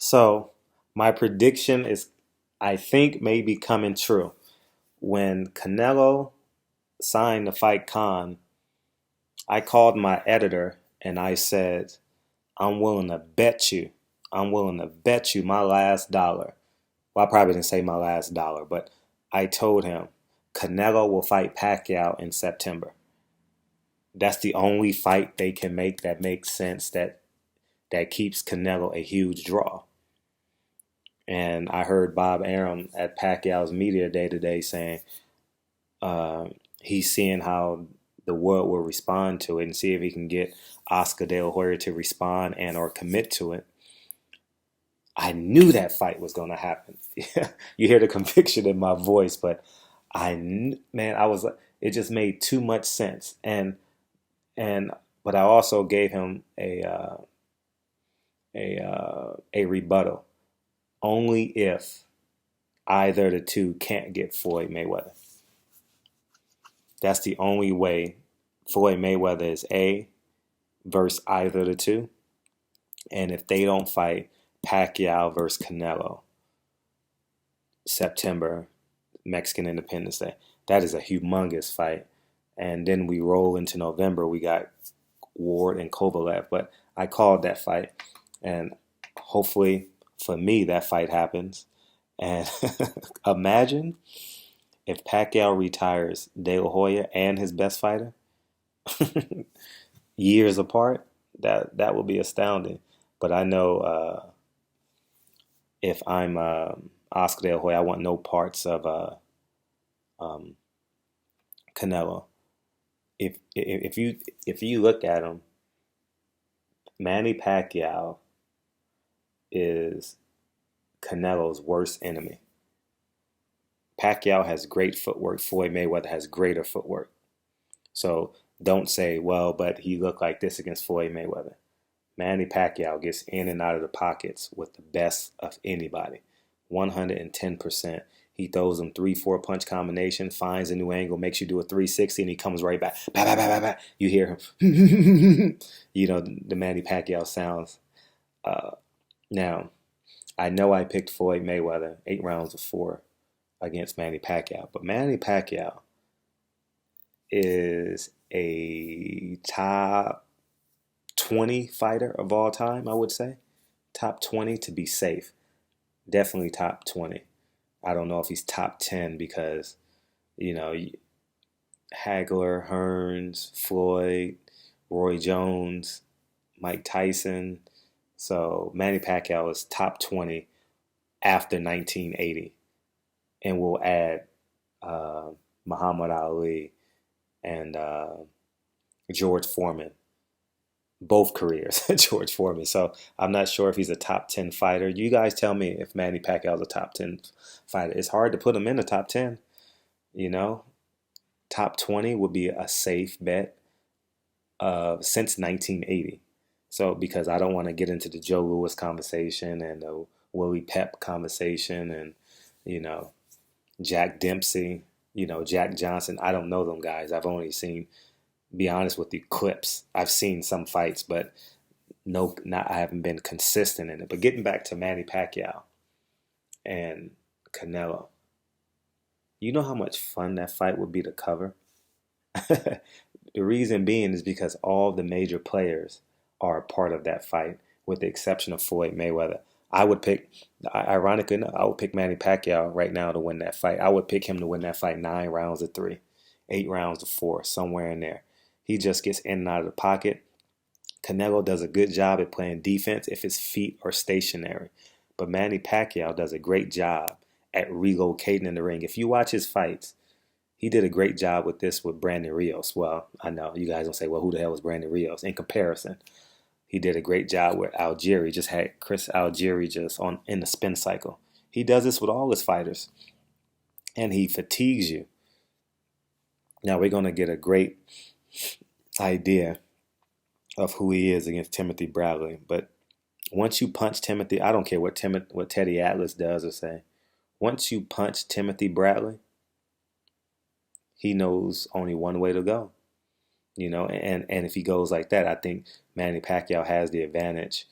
So my prediction is, I think, maybe coming true. When Canelo signed to fight Khan, I called my editor and I said, I'm willing to bet you, I'm willing to bet you my last dollar. Well, I probably didn't say my last dollar, but I told him Canelo will fight Pacquiao in September. That's the only fight they can make that makes sense, that keeps Canelo a huge draw. And I heard Bob Arum at Pacquiao's media day today saying uh, he's seeing how the world will respond to it and see if he can get Oscar De La Hoya to respond and or commit to it. I knew that fight was going to happen. You hear the conviction in my voice, but man, I was, it just made too much sense. And but I also gave him a rebuttal. Only if either of the two can't get Floyd Mayweather. That's the only way Floyd Mayweather is A versus either of the two. And if they don't fight Pacquiao versus Canelo, September, Mexican Independence Day, that is a humongous fight. And then we roll into November, we got Ward and Kovalev. But I called that fight. And hopefully for me, that fight happens. And imagine if Pacquiao retires De La Hoya and his best fighter years apart, that would be astounding. But I know if I'm Oscar De La Hoya, I want no parts of um, Canelo. If you look at him, Manny Pacquiao is Canelo's worst enemy. Pacquiao has great footwork. Floyd Mayweather has greater footwork. So don't say, well, but he looked like this against Floyd Mayweather. Manny Pacquiao gets in and out of the pockets with the best of anybody. 110%. He throws them 3-4 punch combination, finds a new angle, makes you do a 360, and he comes right back. Bah, bah, bah, bah, bah. You hear him. The Manny Pacquiao sounds. Uh, Now, I know I picked Floyd Mayweather 8 rounds of 4 against Manny Pacquiao, but Manny Pacquiao is a top 20 fighter of all time, I would say. Top 20 to be safe. Definitely top 20. I don't know if he's top 10 because, you know, Hagler, Hearns, Floyd, Roy Jones, Mike Tyson. So Manny Pacquiao is top 20 after 1980. And we'll add uh, Muhammad Ali and George Foreman, both careers, George Foreman. So I'm not sure if he's a top 10 fighter. You guys tell me if Manny Pacquiao is a top 10 fighter. It's hard to put him in the top 10, you know. Top 20 would be a safe bet since 1980. So because I don't want to get into the Joe Louis conversation and the Willie Pep conversation and, you know, Jack Dempsey, Jack Johnson. I don't know them guys. I've only seen, be honest with you, clips. I've seen some fights, but no, not I haven't been consistent in it. But getting back to Manny Pacquiao and Canelo, you know how much fun that fight would be to cover? The reason being is because all the major players are a part of that fight, with the exception of Floyd Mayweather. I would pick, ironically enough, I would pick Manny Pacquiao right now to win that fight. I would pick him to win that fight 9 rounds to 3, 8 rounds to 4, somewhere in there. He just gets in and out of the pocket. Canelo does a good job at playing defense if his feet are stationary. But Manny Pacquiao does a great job at relocating in the ring. If you watch his fights, he did a great job with this with Brandon Rios. Well, I know you guys will say, well, who the hell is Brandon Rios? In comparison, he did a great job with Algieri. Just had Chris Algieri just on in the spin cycle. He does this with all his fighters, and he fatigues you. Now we're gonna get a great idea of who he is against Timothy Bradley. But once you punch Timothy, I don't care what Teddy Atlas does or say. Once you punch Timothy Bradley, he knows only one way to go. And if he goes like that, I think Manny Pacquiao has the advantage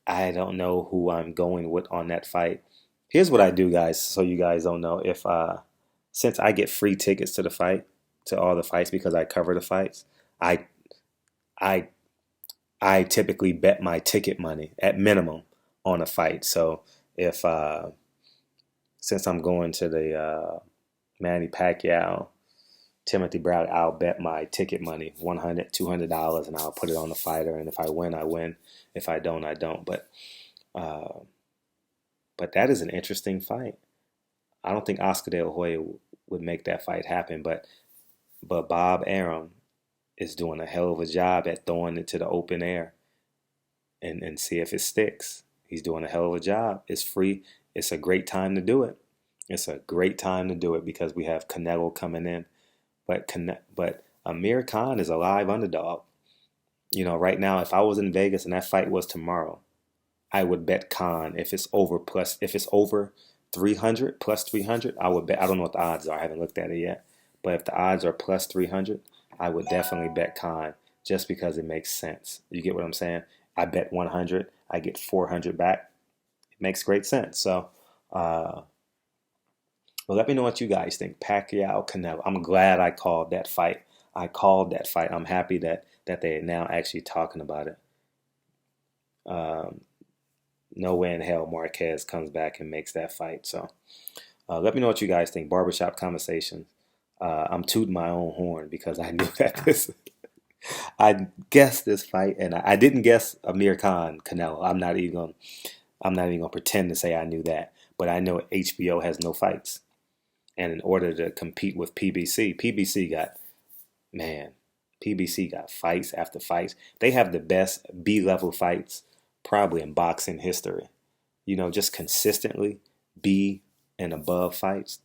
I don't know who I'm going with on that fight. Here's what I do, guys, so you guys don't know. If since I get free tickets to the fight, to all the fights because I cover the fights, I I I typically bet my ticket money at minimum on a fight. So if since I'm going to the Manny Pacquiao, Timothy Brown, I'll bet my ticket money $100, $200, and I'll put it on the fighter. And if I win, I win. If I don't, I don't. Uh, but that is an interesting fight. I don't think Oscar De La Hoya would make that fight happen, but Bob Arum is doing a hell of a job at throwing it to the open air and see if it sticks. He's doing a hell of a job. It's free. It's a great time to do it. It's a great time to do it because we have Canelo coming in, but Amir Khan is a live underdog. You know, right now, if I was in Vegas and that fight was tomorrow, I would bet Khan if it's over 300 plus 300, I would bet. I don't know what the odds are. I haven't looked at it yet. But if the odds are plus 300, I would definitely bet Khan just because it makes sense. You get what I'm saying? I bet 100, I get 400 back. It makes great sense. So, uh, well, let me know what you guys think. Pacquiao, Canelo. I'm glad I called that fight. I called that fight. I'm happy that they are now actually talking about it. Um, no way in hell Marquez comes back and makes that fight. So let me know what you guys think. Barbershop conversations. I'm tooting my own horn because I knew that this. I guessed this fight, and I didn't guess Amir Khan Canelo. I'm not even gonna pretend to say I knew that. But I know HBO has no fights, and in order to compete with PBC got man, PBC got fights after fights. They have the best B-level fights probably in boxing history. You know, just consistently B and above fights.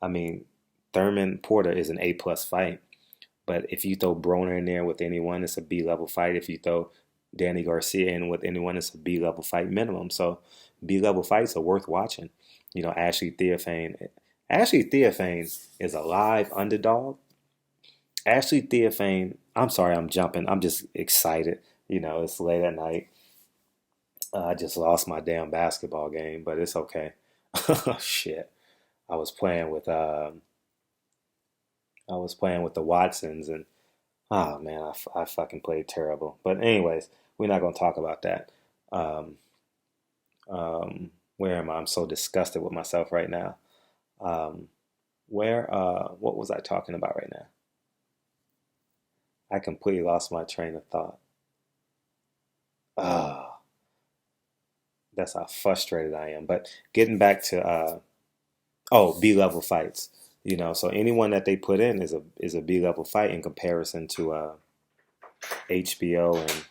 I mean, Thurman Porter is an A-plus fight, but if you throw Broner in there with anyone, it's a B-level fight. If you throw Danny Garcia in with anyone, it's a B-level fight minimum. So B-level fights are worth watching. You know, Ashley Theophane is a live underdog. Ashley Theophane, I'm sorry, I'm jumping. I'm just excited. You know, it's late at night. I just lost my damn basketball game, but it's okay. Shit. I was playing with I was playing with the Watsons and oh man, I fucking played terrible. But anyways, we're not gonna talk about that. Um, where am I? I'm so disgusted with myself right now. Um, what was I talking about right now? I completely lost my train of thought. Ah, that's how frustrated I am. But getting back to oh, B-level fights. You know, so anyone that they put in is a B-level fight in comparison to HBO and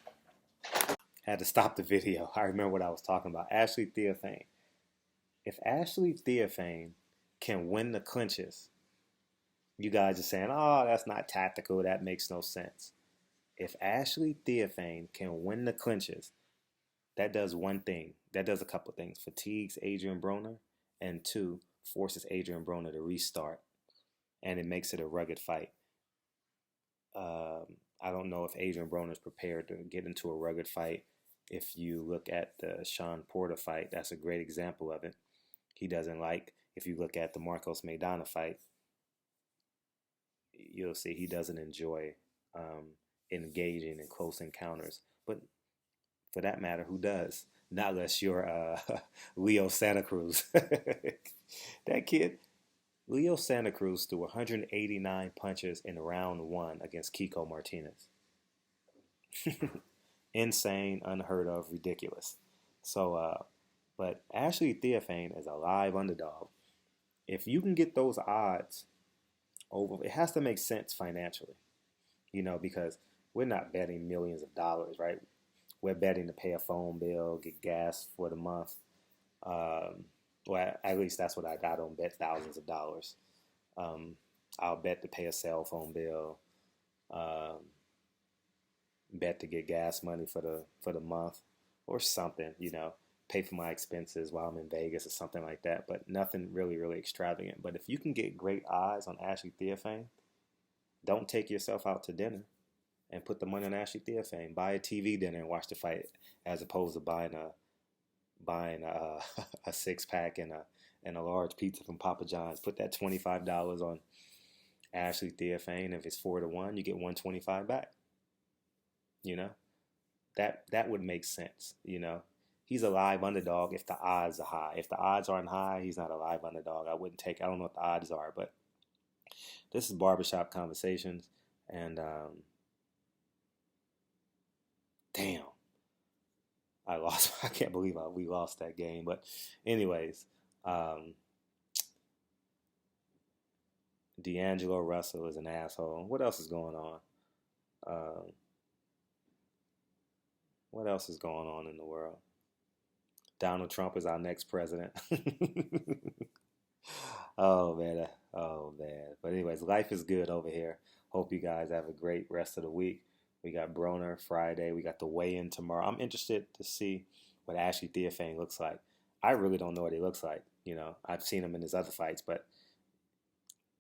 had to stop the video. I remember what I was talking about. Ashley Theophane. If Ashley Theophane can win the clinches, you guys are saying, "Oh, that's not tactical. That makes no sense." If Ashley Theophane can win the clinches, that does one thing. That does a couple of things. Fatigues Adrian Broner, and two, forces Adrian Broner to restart, and it makes it a rugged fight. I don't know if Adrian Broner is prepared to get into a rugged fight. If you look at the Sean Porter fight, that's a great example of it. He doesn't like, if you look at the Marcos Maidana fight, you'll see he doesn't enjoy engaging in close encounters. But for that matter, who does? Not unless you're Leo Santa Cruz. That kid, Leo Santa Cruz threw 189 punches in round one against Kiko Martinez. Insane, unheard of, ridiculous. So, but Ashley Theophane is a live underdog. If you can get those odds over, it has to make sense financially, you know, because we're not betting millions of dollars, right? We're betting to pay a phone bill, get gas for the month. Um, well, at least that's what I don't bet thousands of dollars. Um, I'll bet to pay a cell phone bill, um, bet to get gas money for the month or something, you know, pay for my expenses while I'm in Vegas or something like that, but nothing really extravagant. But if you can get great odds on Ashley Theophane, don't take yourself out to dinner and put the money on Ashley Theophane. Buy a TV dinner and watch the fight, as opposed to buying a 6 pack and a large pizza from Papa John's. Put that $25 on Ashley Theophane. If it's 4-1, you get 125 back. You know, that would make sense. He's a live underdog if the odds are high. If the odds aren't high, he's not a live underdog. I wouldn't take. I don't know what the odds are, but this is Barbershop Conversations, and damn, I lost. I can't believe we lost that game. But anyways, D'Angelo Russell is an asshole. What else is going on? Uh, what else is going on in the world? Donald Trump is our next president. Oh man, oh man. But anyways, life is good over here. Hope you guys have a great rest of the week. We got Broner Friday. We got the weigh-in tomorrow. I'm interested to see what Ashley Theophane looks like. I really don't know what he looks like. I've seen him in his other fights, but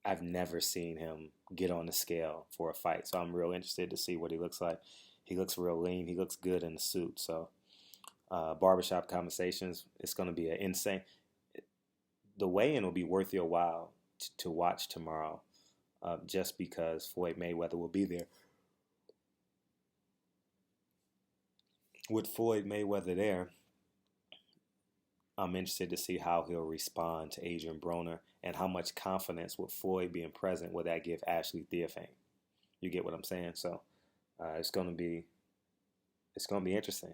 I've never seen him get on the scale for a fight. So I'm real interested to see what he looks like. He looks real lean. He looks good in the suit. So Barbershop Conversations, it's going to be an insane. The weigh-in will be worth your while to watch tomorrow, just because Floyd Mayweather will be there. With Floyd Mayweather there, I'm interested to see how he'll respond to Adrian Broner, and how much confidence with Floyd being present will that give Ashley Theophane. You get what I'm saying? So it's going to be interesting.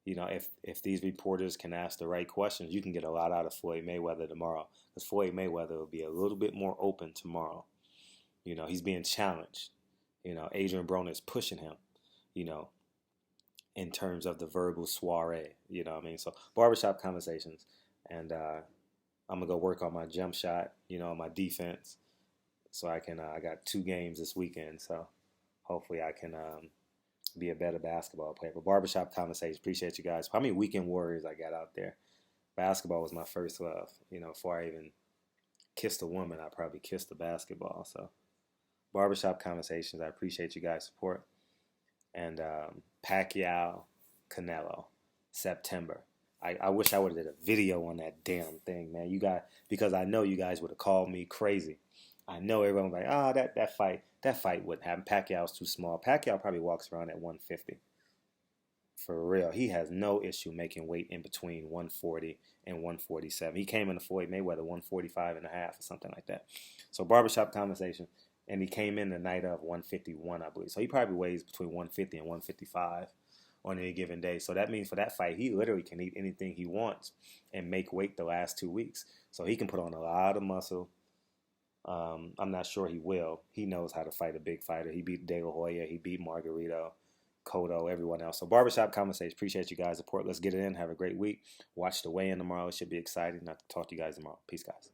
If these reporters can ask the right questions, you can get a lot out of Floyd Mayweather tomorrow. Because Floyd Mayweather will be a little bit more open tomorrow. He's being challenged. Adrian Broner is pushing him, in terms of the verbal soiree. You know what I mean? So Barbershop Conversations. And I'm going to go work on my jump shot, my defense. So I got 2 games this weekend. So hopefully I can be a better basketball player. But Barbershop Conversation, appreciate you guys. How many weekend warriors I got out there? Basketball was my first love. Before I even kissed a woman, I probably kissed the basketball. So Barbershop Conversations, I appreciate you guys' support. And Pacquiao, Canelo, September. I wish I would have did a video on that damn thing, man. Because I know you guys would have called me crazy. I know everyone was like, that fight wouldn't happen. Pacquiao's too small. Pacquiao probably walks around at 150. For real. He has no issue making weight in between 140 and 147. He came into Floyd Mayweather 145 and a half or something like that. So Barbershop Conversation. And he came in the night of 151, I believe. So he probably weighs between 150 and 155 on any given day. So that means for that fight, he literally can eat anything he wants and make weight the last 2 weeks. So he can put on a lot of muscle. I'm not sure he will. He knows how to fight a big fighter. He beat De La Hoya. He beat Margarito, Cotto, everyone else. So Barbershop Conversation. Appreciate you guys' support. Let's get it in. Have a great week. Watch the weigh-in tomorrow. It should be exciting. I'll talk to you guys tomorrow. Peace, guys.